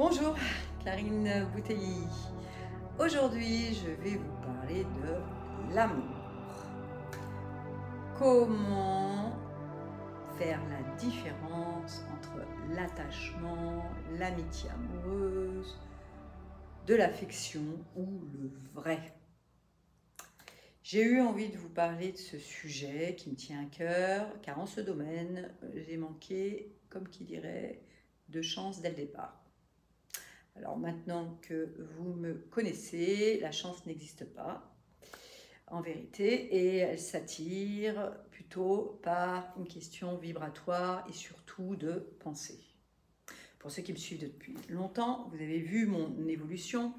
Bonjour, Clarine Bouteilly. Aujourd'hui, je vais vous parler de l'amour. Comment faire la différence entre l'attachement, l'amitié amoureuse, de l'affection ou le vrai. J'ai eu envie de vous parler de ce sujet qui me tient à cœur, car en ce domaine, j'ai manqué, comme qui dirait, de chance dès le départ. Alors maintenant que vous me connaissez, la chance n'existe pas en vérité et elle s'attire plutôt par une question vibratoire et surtout de pensée. Pour ceux qui me suivent depuis longtemps, vous avez vu mon évolution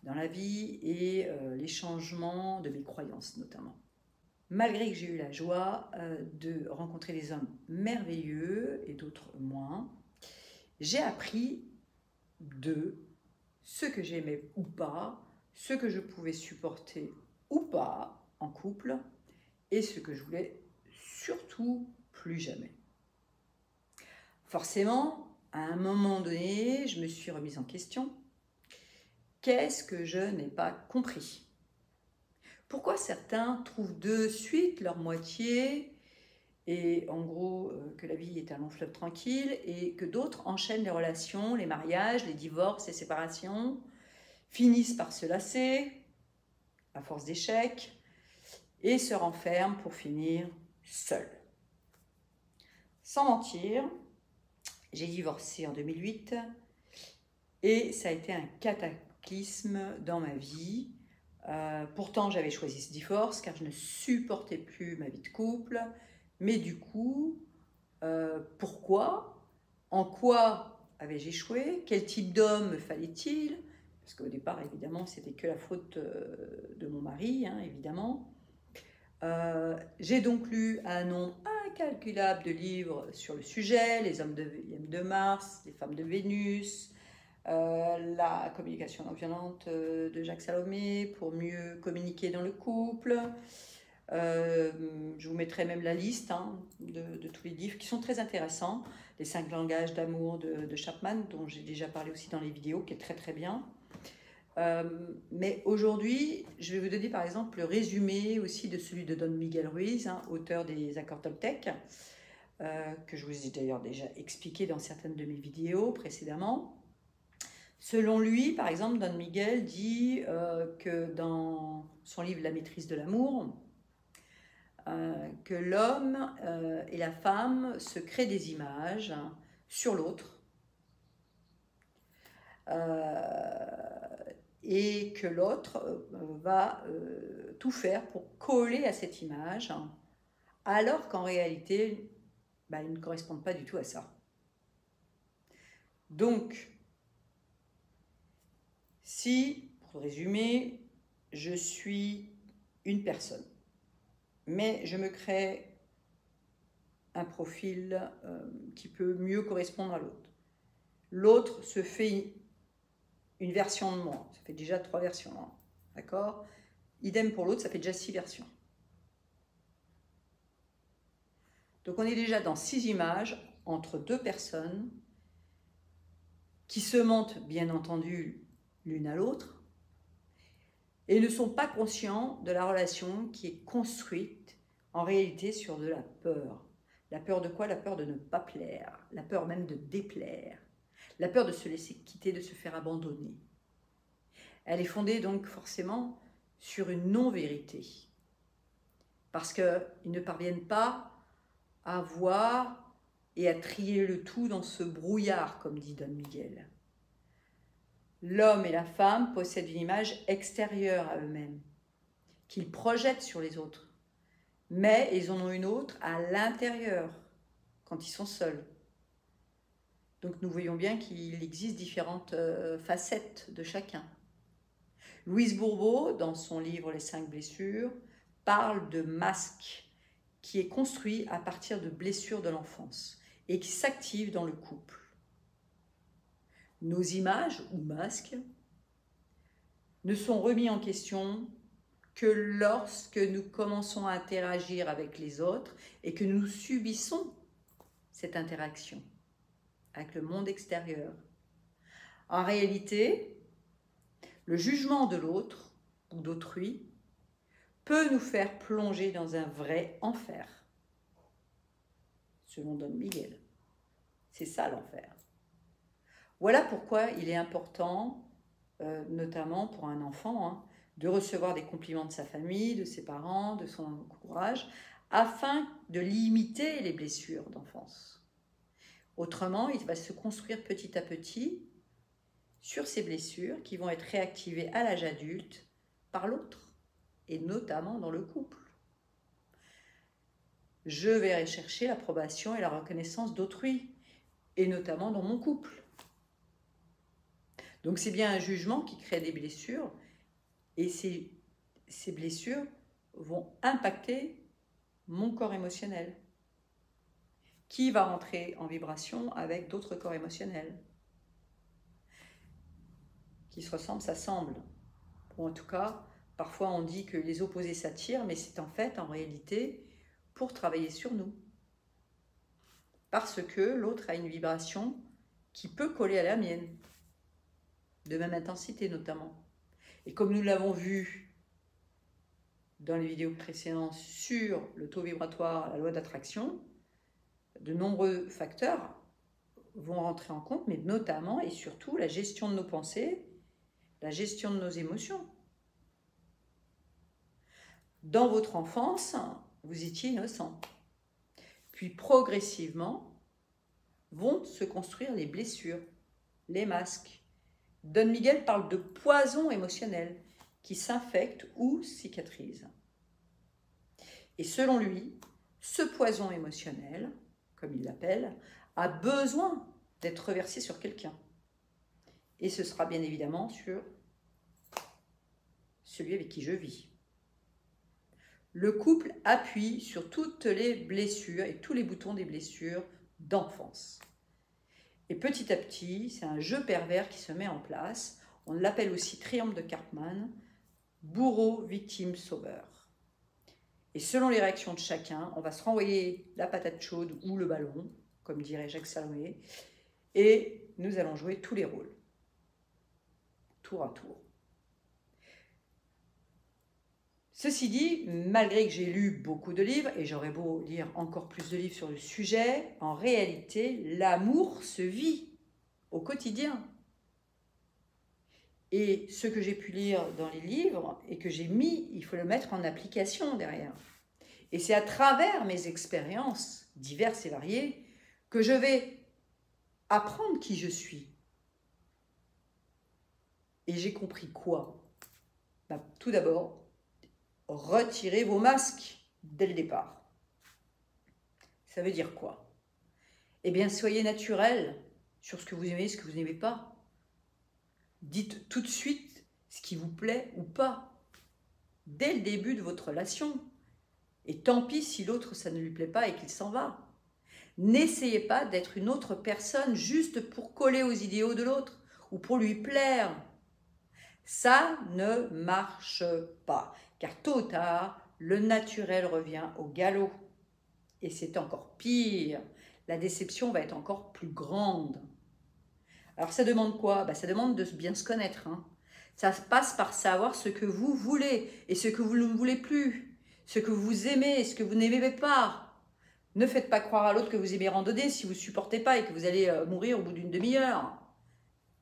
dans la vie et les changements de mes croyances notamment. Malgré que j'ai eu la joie de rencontrer des hommes merveilleux et d'autres moins, j'ai appris de ce que j'aimais ou pas, ce que je pouvais supporter ou pas en couple et ce que je voulais surtout plus jamais. Forcément, à un moment donné, je me suis remise en question. Qu'est-ce que je n'ai pas compris? Pourquoi certains trouvent de suite leur moitié et en gros que la vie est un long fleuve tranquille et que d'autres enchaînent les relations, les mariages, les divorces, les séparations, finissent par se lasser à force d'échecs et se renferment pour finir seuls. Sans mentir, j'ai divorcé en 2008 et ça a été un cataclysme dans ma vie. Pourtant, j'avais choisi ce divorce car je ne supportais plus ma vie de couple. Mais du coup, pourquoi? En quoi avais-je échoué? Quel type d'homme me fallait-il? Parce qu'au départ, évidemment, c'était que la faute de mon mari, hein, évidemment. J'ai donc lu un nombre incalculable de livres sur le sujet, les hommes de Mars, les femmes de Vénus, la communication non violente de Jacques Salomé pour mieux communiquer dans le couple. Je vous mettrai même la liste de tous les livres qui sont très intéressants. Les 5 langages d'amour de Chapman, dont j'ai déjà parlé aussi dans les vidéos, qui est très très bien. Mais aujourd'hui, je vais vous donner par exemple le résumé aussi de celui de Don Miguel Ruiz, auteur des Accords Toltec, que je vous ai d'ailleurs déjà expliqué dans certaines de mes vidéos précédemment. Selon lui, par exemple, Don Miguel dit que dans son livre La maîtrise de l'amour, que l'homme et la femme se créent des images sur l'autre et que l'autre va tout faire pour coller à cette image, alors qu'en réalité, ils ne correspondent pas du tout à ça. Donc, si, pour résumer, je suis une personne, mais je me crée un profil qui peut mieux correspondre à l'autre. L'autre se fait une version de moi, ça fait déjà 3 versions, d'accord? Idem pour l'autre, ça fait déjà 6 versions. Donc on est déjà dans 6 images entre 2 personnes qui se mentent bien entendu l'une à l'autre et ne sont pas conscients de la relation qui est construite en réalité sur de la peur. La peur de quoi? La peur de ne pas plaire, la peur même de déplaire, la peur de se laisser quitter, de se faire abandonner. Elle est fondée donc forcément sur une non-vérité. Parce qu'ils ne parviennent pas à voir et à trier le tout dans ce brouillard, comme dit Don Miguel. L'homme et la femme possèdent une image extérieure à eux-mêmes, qu'ils projettent sur les autres. Mais ils en ont une autre à l'intérieur, quand ils sont seuls. Donc nous voyons bien qu'il existe différentes facettes de chacun. Louise Bourbeau, dans son livre Les 5 blessures, parle de masque qui est construit à partir de blessures de l'enfance et qui s'active dans le couple. Nos images ou masques ne sont remis en question que lorsque nous commençons à interagir avec les autres et que nous subissons cette interaction avec le monde extérieur. En réalité, le jugement de l'autre ou d'autrui peut nous faire plonger dans un vrai enfer, selon Don Miguel. C'est ça l'enfer. Voilà pourquoi il est important, notamment pour un enfant, hein, de recevoir des compliments de sa famille, de ses parents, de son entourage, afin de limiter les blessures d'enfance. Autrement, il va se construire petit à petit sur ces blessures qui vont être réactivées à l'âge adulte par l'autre, et notamment dans le couple. Je vais rechercher l'approbation et la reconnaissance d'autrui, et notamment dans mon couple. Donc c'est bien un jugement qui crée des blessures, et ces blessures vont impacter mon corps émotionnel, qui va rentrer en vibration avec d'autres corps émotionnels. Qui se ressemblent, s'assemblent. Ou en tout cas, parfois on dit que les opposés s'attirent, mais c'est en fait, en réalité, pour travailler sur nous. Parce que l'autre a une vibration qui peut coller à la mienne, de même intensité notamment. Et comme nous l'avons vu dans les vidéos précédentes sur le taux vibratoire, la loi d'attraction, de nombreux facteurs vont rentrer en compte, mais notamment et surtout la gestion de nos pensées, la gestion de nos émotions. Dans votre enfance, vous étiez innocent. Puis progressivement, vont se construire les blessures, les masques. Don Miguel parle de poison émotionnel qui s'infecte ou cicatrise. Et selon lui, ce poison émotionnel, comme il l'appelle, a besoin d'être reversé sur quelqu'un. Et ce sera bien évidemment sur celui avec qui je vis. Le couple appuie sur toutes les blessures et tous les boutons des blessures d'enfance. Et petit à petit, c'est un jeu pervers qui se met en place. On l'appelle aussi triangle de Karpman, bourreau, victime, sauveur. Et selon les réactions de chacun, on va se renvoyer la patate chaude ou le ballon, comme dirait Jacques Salomé, et nous allons jouer tous les rôles, tour à tour. Ceci dit, malgré que j'ai lu beaucoup de livres, et j'aurais beau lire encore plus de livres sur le sujet, en réalité, l'amour se vit au quotidien. Et ce que j'ai pu lire dans les livres et que j'ai mis, il faut le mettre en application derrière. Et c'est à travers mes expériences diverses et variées que je vais apprendre qui je suis. Et j'ai compris quoi? Tout d'abord, retirez vos masques dès le départ. Ça veut dire quoi? Eh bien, soyez naturel sur ce que vous aimez et ce que vous n'aimez pas. Dites tout de suite ce qui vous plaît ou pas, dès le début de votre relation. Et tant pis si l'autre, ça ne lui plaît pas et qu'il s'en va. N'essayez pas d'être une autre personne juste pour coller aux idéaux de l'autre ou pour lui plaire. Ça ne marche pas, car tôt ou tard, le naturel revient au galop. Et c'est encore pire, la déception va être encore plus grande. Alors ça demande quoi? Ça demande de bien se connaître. Ça passe par savoir ce que vous voulez et ce que vous ne voulez plus, ce que vous aimez et ce que vous n'aimez pas. Ne faites pas croire à l'autre que vous aimez randonner si vous ne supportez pas et que vous allez mourir au bout d'une demi-heure.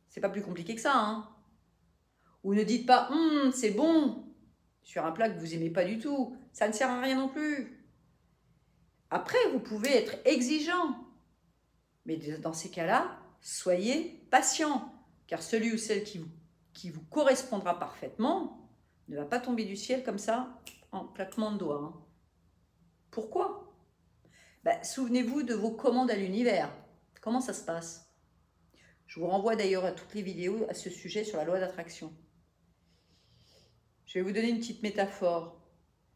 C'est pas plus compliqué que ça. Ou ne dites pas « c'est bon » sur un plat que vous n'aimez pas du tout. Ça ne sert à rien non plus. Après, vous pouvez être exigeant. Mais dans ces cas-là, soyez patient. Car celui ou celle qui vous correspondra parfaitement ne va pas tomber du ciel comme ça, en claquement de doigts. Pourquoi? Souvenez-vous de vos commandes à l'univers. Comment ça se passe? Je vous renvoie d'ailleurs à toutes les vidéos à ce sujet sur la loi d'attraction. Je vais vous donner une petite métaphore.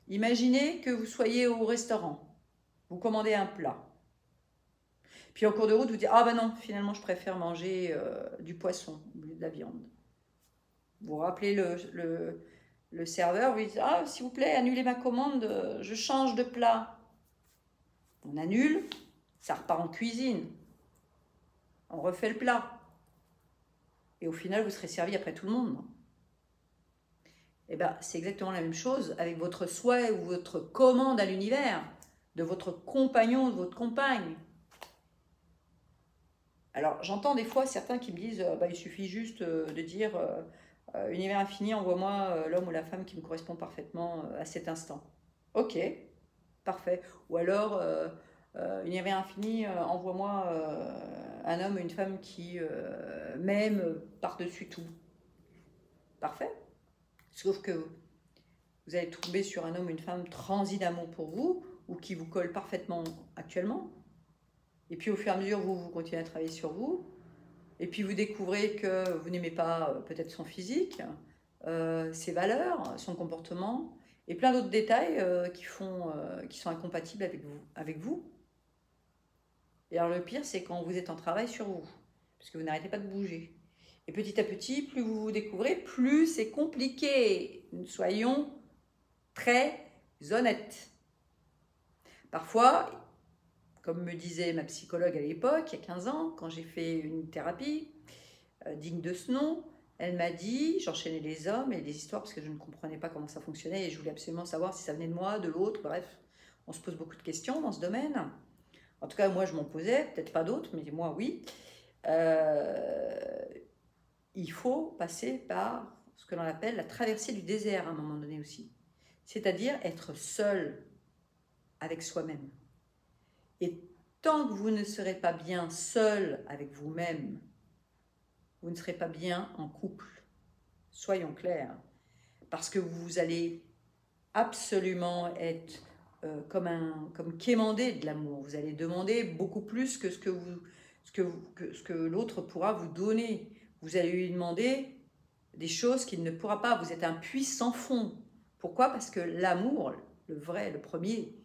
Imaginez que vous soyez au restaurant. Vous commandez un plat. Puis en cours de route, vous dites « Ah ben non, finalement, je préfère manger du poisson au lieu de la viande. » Vous rappelez le serveur, vous dites « Ah, s'il vous plaît, annulez ma commande, je change de plat. » On annule, ça repart en cuisine. On refait le plat. et au final, vous serez servi après tout le monde. Eh bien, c'est exactement la même chose avec votre souhait ou votre commande à l'univers, de votre compagnon, de votre compagne. Alors, j'entends des fois certains qui me disent bah, il suffit juste de dire univers infini, envoie-moi l'homme ou la femme qui me correspond parfaitement à cet instant. Ok, parfait. Ou alors, univers infini, envoie-moi un homme ou une femme qui m'aime par-dessus tout. Parfait. Sauf que vous allez tomber sur un homme ou une femme transi d'amour pour vous ou qui vous colle parfaitement actuellement. Et puis au fur et à mesure, vous continuez à travailler sur vous. Et puis vous découvrez que vous n'aimez pas peut-être son physique, ses valeurs, son comportement, et plein d'autres détails qui sont incompatibles avec vous. Et alors le pire, c'est quand vous êtes en travail sur vous, parce que vous n'arrêtez pas de bouger. Et petit à petit, plus vous vous découvrez, plus c'est compliqué. Soyons très honnêtes. Parfois, comme me disait ma psychologue à l'époque, il y a 15 ans, quand j'ai fait une thérapie digne de ce nom, elle m'a dit, j'enchaînais les hommes et les histoires parce que je ne comprenais pas comment ça fonctionnait et je voulais absolument savoir si ça venait de moi, de l'autre, bref. On se pose beaucoup de questions dans ce domaine. En tout cas, moi, je m'en posais, peut-être pas d'autres, mais moi, oui. Il faut passer par ce que l'on appelle la traversée du désert à un moment donné aussi. C'est-à-dire être seul avec soi-même. Et tant que vous ne serez pas bien seul avec vous-même, vous ne serez pas bien en couple. Soyons clairs. Parce que vous allez absolument être comme quémander de l'amour. Vous allez demander beaucoup plus que ce que l'autre pourra vous donner. Vous allez lui demander des choses qu'il ne pourra pas. Vous êtes un puits sans fond. Pourquoi? Parce que l'amour, le vrai, le premier,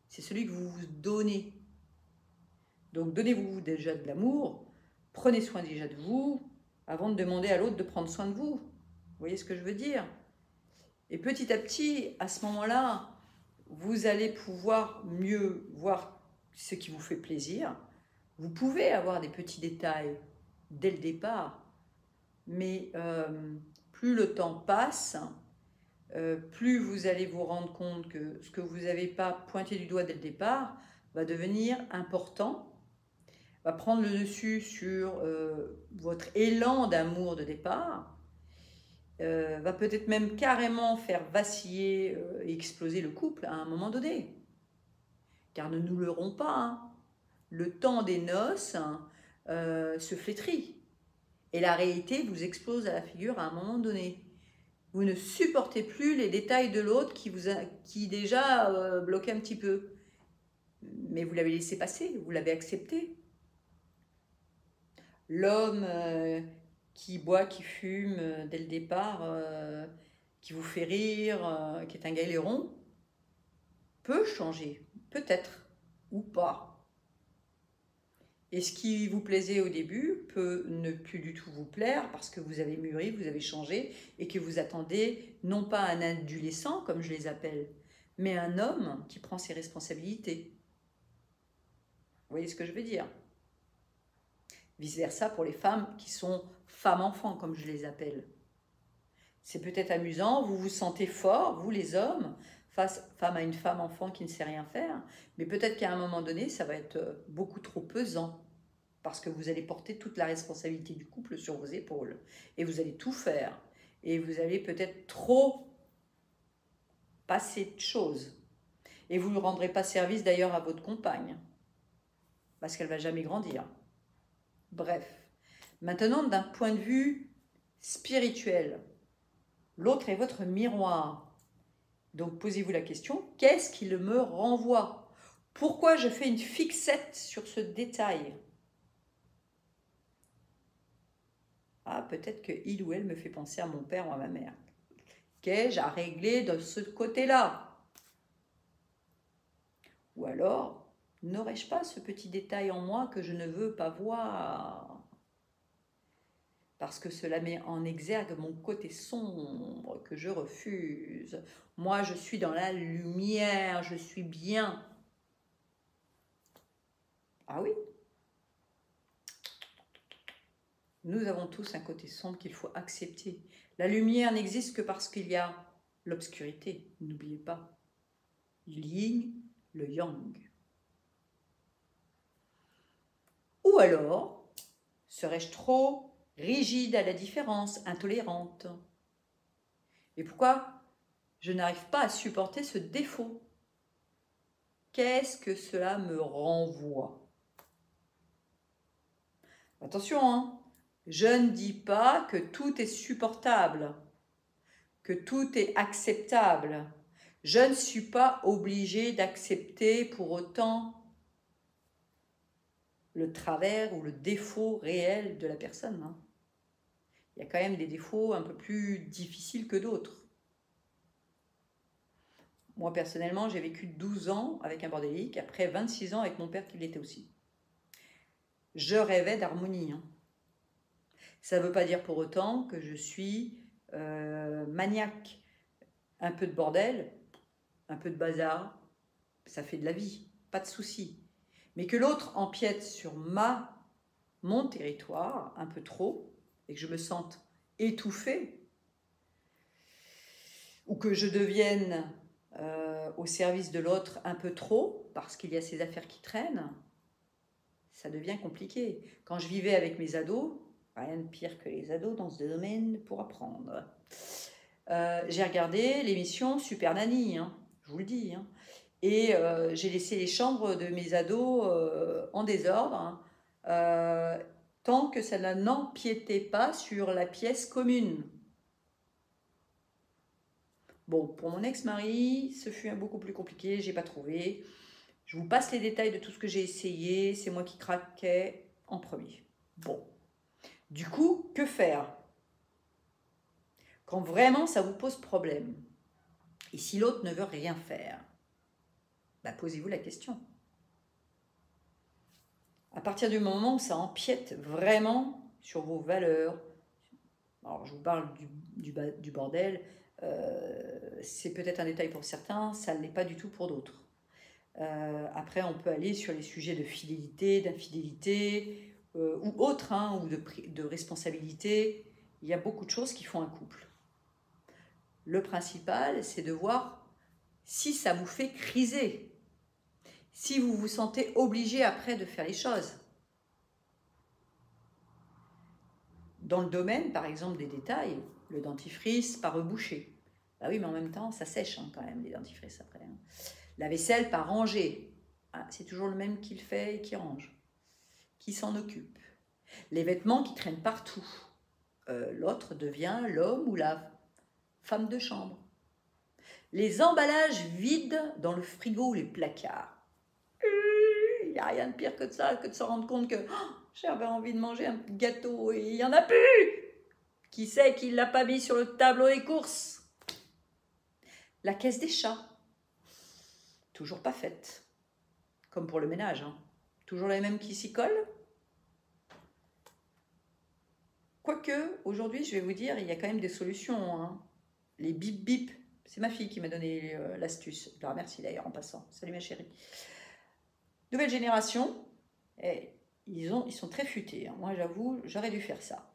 c'est celui que vous vous donnez. Donc donnez-vous déjà de l'amour, prenez soin déjà de vous, avant de demander à l'autre de prendre soin de vous. Vous voyez ce que je veux dire? Et petit à petit, à ce moment-là, vous allez pouvoir mieux voir ce qui vous fait plaisir. Vous pouvez avoir des petits détails dès le départ, mais plus le temps passe, plus vous allez vous rendre compte que ce que vous n'avez pas pointé du doigt dès le départ va devenir important, va prendre le dessus sur votre élan d'amour de départ, va peut-être même carrément faire vaciller et exploser le couple à un moment donné. Car ne nous leurrons pas, hein, le temps des noces se flétrit. Et la réalité vous explose à la figure à un moment donné. Vous ne supportez plus les détails de l'autre qui déjà bloquait un petit peu. Mais vous l'avez laissé passer, vous l'avez accepté. L'homme qui boit, qui fume dès le départ, qui vous fait rire, qui est un galéron, peut changer, peut-être, ou pas. Et ce qui vous plaisait au début peut ne plus du tout vous plaire parce que vous avez mûri, vous avez changé et que vous attendez non pas un adolescent, comme je les appelle, mais un homme qui prend ses responsabilités. Vous voyez ce que je veux dire? Vice-versa pour les femmes qui sont femmes-enfants, comme je les appelle. C'est peut-être amusant, vous vous sentez fort, vous les hommes, face à une femme-enfant qui ne sait rien faire, mais peut-être qu'à un moment donné, ça va être beaucoup trop pesant, parce que vous allez porter toute la responsabilité du couple sur vos épaules, et vous allez tout faire, et vous allez peut-être trop passer de choses, et vous ne rendrez pas service d'ailleurs à votre compagne, parce qu'elle ne va jamais grandir. Bref, maintenant d'un point de vue spirituel, l'autre est votre miroir. Donc posez-vous la question, qu'est-ce qui me renvoie? Pourquoi je fais une fixette sur ce détail? Ah, peut-être que il ou elle me fait penser à mon père ou à ma mère. Qu'ai-je à régler de ce côté-là? Ou alors, n'aurais-je pas ce petit détail en moi que je ne veux pas voir? Parce que cela met en exergue mon côté sombre que je refuse. Moi, je suis dans la lumière, je suis bien. Ah oui? Nous avons tous un côté sombre qu'il faut accepter. La lumière n'existe que parce qu'il y a l'obscurité. N'oubliez pas. Le yin, le yang. Ou alors, serais-je trop rigide à la différence, intolérante? Et pourquoi je n'arrive pas à supporter ce défaut? Qu'est-ce que cela me renvoie? Attention, hein, je ne dis pas que tout est supportable, que tout est acceptable. Je ne suis pas obligée d'accepter pour autant le travers ou le défaut réel de la personne. Hein. Il y a quand même des défauts un peu plus difficiles que d'autres. Moi, personnellement, j'ai vécu 12 ans avec un bordélique, après 26 ans avec mon père qui l'était aussi. Je rêvais d'harmonie. Hein. Ça ne veut pas dire pour autant que je suis maniaque. Un peu de bordel, un peu de bazar, ça fait de la vie, pas de souci. Mais que l'autre empiète sur mon territoire un peu trop, et que je me sente étouffée, ou que je devienne au service de l'autre un peu trop, parce qu'il y a ces affaires qui traînent, ça devient compliqué. Quand je vivais avec mes ados, rien de pire que les ados dans ce domaine pour apprendre. J'ai regardé l'émission Super Nanny, hein, je vous le dis, hein, et j'ai laissé les chambres de mes ados en désordre, hein, tant que ça n'empiétait pas sur la pièce commune. Bon, pour mon ex-mari, ce fut beaucoup plus compliqué, j'ai pas trouvé. Je vous passe les détails de tout ce que j'ai essayé, c'est moi qui craquais en premier. Bon, du coup, que faire quand vraiment ça vous pose problème? Et si l'autre ne veut rien faire, bah posez-vous la question. À partir du moment où ça empiète vraiment sur vos valeurs, alors je vous parle du bordel, c'est peut-être un détail pour certains, ça ne l'est pas du tout pour d'autres. Après, on peut aller sur les sujets de fidélité, d'infidélité, ou autres, hein, ou de responsabilité. Il y a beaucoup de choses qui font un couple. Le principal, c'est de voir si ça vous fait criser, si vous vous sentez obligé après de faire les choses. Dans le domaine, par exemple, des détails, le dentifrice pas rebouché. Bah oui, mais en même temps, ça sèche hein, quand même, les dentifrices après. Hein. La vaisselle pas rangée. Ah, c'est toujours le même qui le fait et qui range, qui s'en occupe. Les vêtements qui traînent partout. L'autre devient l'homme ou la femme de chambre. Les emballages vides dans le frigo ou les placards. Il n'y a rien de pire que de ça, que de se rendre compte que j'avais envie de manger un gâteau et il n'y en a plus. Qui sait qui ne l'a pas mis sur le tableau des courses? La caisse des chats. Toujours pas faite. Comme pour le ménage. Hein. Toujours les mêmes qui s'y collent. Quoique, aujourd'hui, je vais vous dire, il y a quand même des solutions. Hein. Les bip bip. C'est ma fille qui m'a donné l'astuce. Je la remercie d'ailleurs en passant. Salut ma chérie. Nouvelle génération. Et ils sont très futés. Hein. Moi, j'avoue, j'aurais dû faire ça.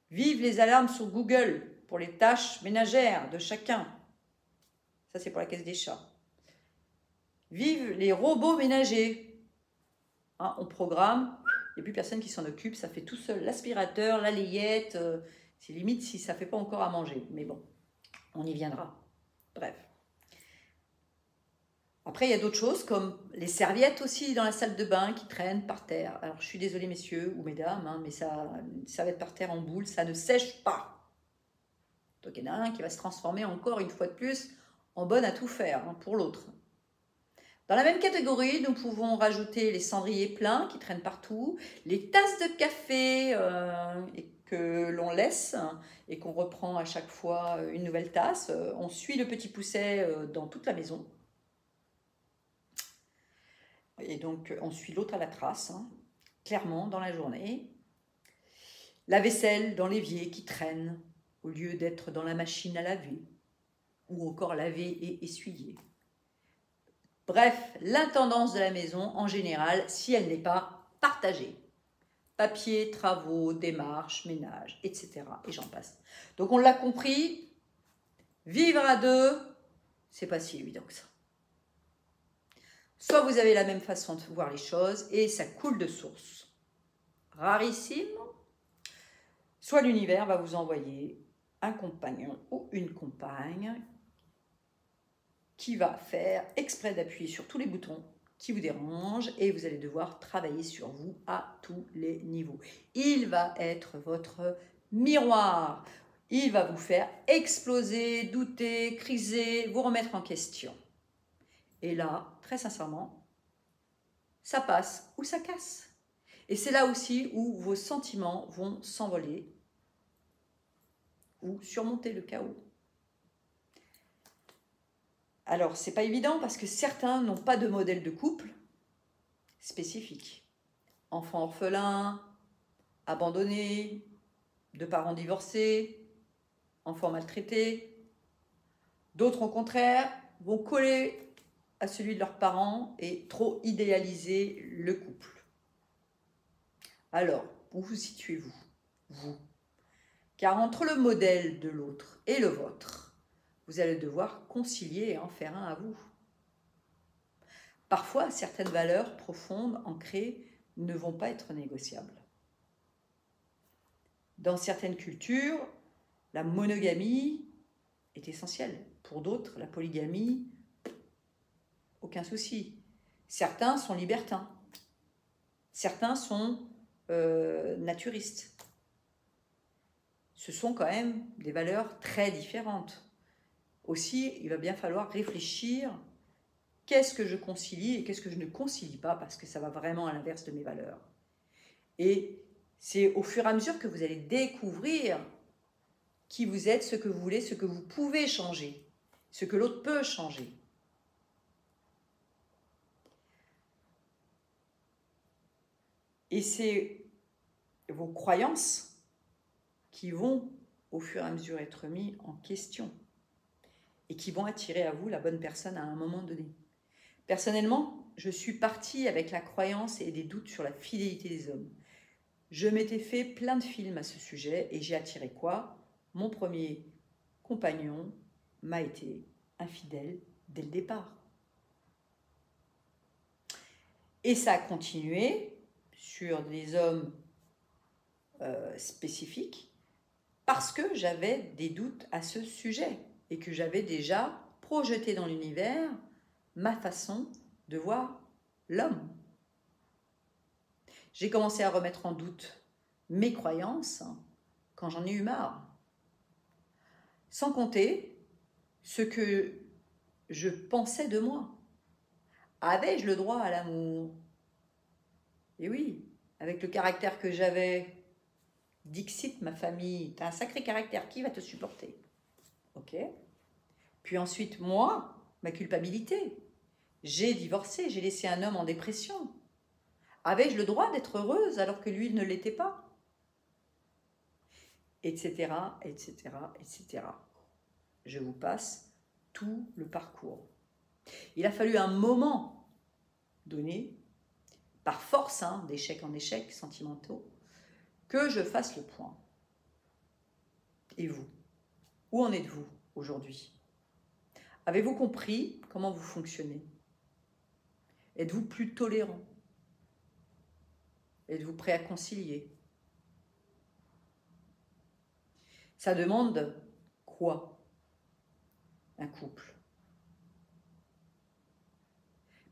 Vive les alarmes sur Google pour les tâches ménagères de chacun. Ça, c'est pour la caisse des chats. Vive les robots ménagers. Hein, on programme, il n'y a plus personne qui s'en occupe, ça fait tout seul. L'aspirateur, la layette, c'est limite si ça ne fait pas encore à manger. Mais bon, on y viendra. Bref. Après, il y a d'autres choses comme les serviettes aussi dans la salle de bain qui traînent par terre. Alors, je suis désolée, messieurs ou mesdames, hein, mais ça va être par terre en boule, ça ne sèche pas. Donc, il y en a un qui va se transformer encore une fois de plus en bonne à tout faire hein, pour l'autre. Dans la même catégorie, nous pouvons rajouter les cendriers pleins qui traînent partout, les tasses de café que l'on laisse et qu'on reprend à chaque fois une nouvelle tasse. On suit le petit pousset dans toute la maison. Et donc, on suit l'autre à la trace, hein, clairement, dans la journée. La vaisselle dans l'évier qui traîne, au lieu d'être dans la machine à laver, ou encore laver et essuyer. Bref, l'intendance de la maison, en général, si elle n'est pas partagée. papier, travaux, démarches, ménage, etc. Et j'en passe. Donc on l'a compris, vivre à deux, c'est pas si évident que ça. Soit vous avez la même façon de voir les choses et ça coule de source. Rarissime. Soit l'univers va vous envoyer un compagnon ou une compagne qui va faire exprès d'appuyer sur tous les boutons qui vous dérangent et vous allez devoir travailler sur vous à tous les niveaux. Il va être votre miroir. Il va vous faire exploser, douter, criser, vous remettre en question. Et là, très sincèrement, ça passe ou ça casse. Et c'est là aussi où vos sentiments vont s'envoler ou surmonter le chaos. Alors, c'est pas évident parce que certains n'ont pas de modèle de couple spécifique. Enfants orphelins, abandonnés, de parents divorcés, enfants maltraités. D'autres, au contraire, vont coller à celui de leurs parents et trop idéaliser le couple. Alors, où vous situez-vous, vous? Car entre le modèle de l'autre et le vôtre, vous allez devoir concilier et en faire un à vous. Parfois, certaines valeurs profondes, ancrées, ne vont pas être négociables. Dans certaines cultures, la monogamie est essentielle. Pour d'autres, la polygamie, aucun souci. Certains sont libertins. Certains sont naturistes. Ce sont quand même des valeurs très différentes. Aussi, il va bien falloir réfléchir qu'est-ce que je concilie et qu'est-ce que je ne concilie pas parce que ça va vraiment à l'inverse de mes valeurs. Et c'est au fur et à mesure que vous allez découvrir qui vous êtes, ce que vous voulez, ce que vous pouvez changer, ce que l'autre peut changer. Et c'est vos croyances qui vont au fur et à mesure être mis en question et qui vont attirer à vous la bonne personne à un moment donné. Personnellement, je suis partie avec la croyance et des doutes sur la fidélité des hommes. Je m'étais fait plein de films à ce sujet et j'ai attiré quoi? Mon premier compagnon m'a été infidèle dès le départ. Et ça a continué sur des hommes spécifiques parce que j'avais des doutes à ce sujet et que j'avais déjà projeté dans l'univers ma façon de voir l'homme. J'ai commencé à remettre en doute mes croyances quand j'en ai eu marre. Sans compter ce que je pensais de moi. Avais-je le droit à l'amour? Et oui, avec le caractère que j'avais, dixit ma famille, t'as un sacré caractère, qui va te supporter? Ok. Puis ensuite, moi, ma culpabilité. J'ai divorcé, j'ai laissé un homme en dépression. Avais-je le droit d'être heureuse alors que lui ne l'était pas? Etc., etc., etc. Je vous passe tout le parcours. Il a fallu un moment donné, par force, d'échec en échec sentimentaux, que je fasse le point. Et vous? Où en êtes-vous aujourd'hui? Avez-vous compris comment vous fonctionnez? Êtes-vous plus tolérant? Êtes-vous prêt à concilier? Ça demande quoi, un couple?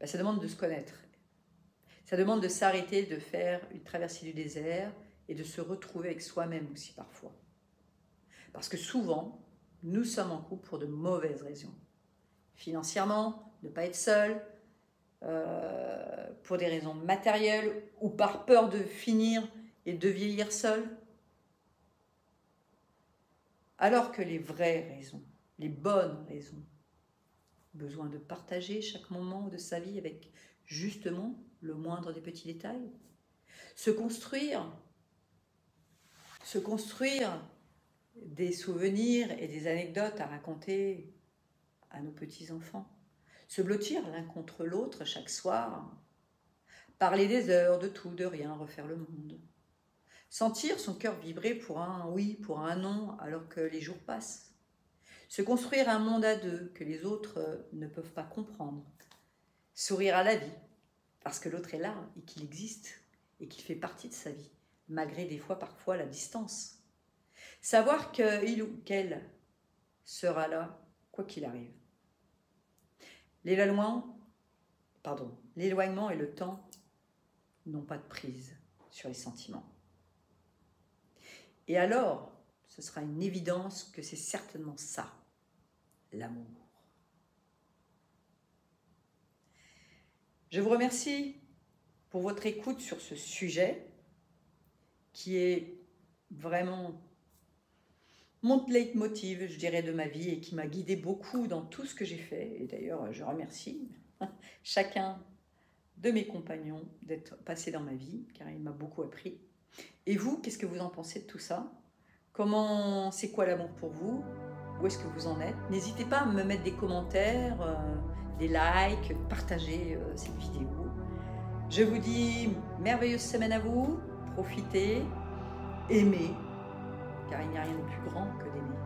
Ça demande de se connaître. Ça demande de s'arrêter, de faire une traversée du désert et de se retrouver avec soi-même aussi parfois. Parce que souvent, nous sommes en couple pour de mauvaises raisons. Financièrement, ne pas être seul, pour des raisons matérielles ou par peur de finir et de vieillir seul. Alors que les vraies raisons, les bonnes raisons, besoin de partager chaque moment de sa vie avec justement le moindre des petits détails, se construire des souvenirs et des anecdotes à raconter à nos petits-enfants, se blottir l'un contre l'autre chaque soir, parler des heures, de tout, de rien, refaire le monde. Sentir son cœur vibrer pour un oui, pour un non, alors que les jours passent. Se construire un monde à deux que les autres ne peuvent pas comprendre. Sourire à la vie, parce que l'autre est là et qu'il existe et qu'il fait partie de sa vie, malgré des fois parfois la distance. Savoir qu'il ou qu'elle sera là, quoi qu'il arrive. L'éloignement et le temps n'ont pas de prise sur les sentiments. Et alors, ce sera une évidence que c'est certainement ça, l'amour. Je vous remercie pour votre écoute sur ce sujet qui est vraiment mon leitmotiv, je dirais, de ma vie et qui m'a guidée beaucoup dans tout ce que j'ai fait. Et d'ailleurs, je remercie chacun de mes compagnons d'être passé dans ma vie, car il m'a beaucoup appris. Et vous, qu'est-ce que vous en pensez de tout ça? C'est quoi l'amour pour vous? Où est-ce que vous en êtes? N'hésitez pas à me mettre des commentaires, des likes, partager cette vidéo. Je vous dis merveilleuse semaine à vous, profitez, aimez, car il n'y a rien de plus grand que d'aimer.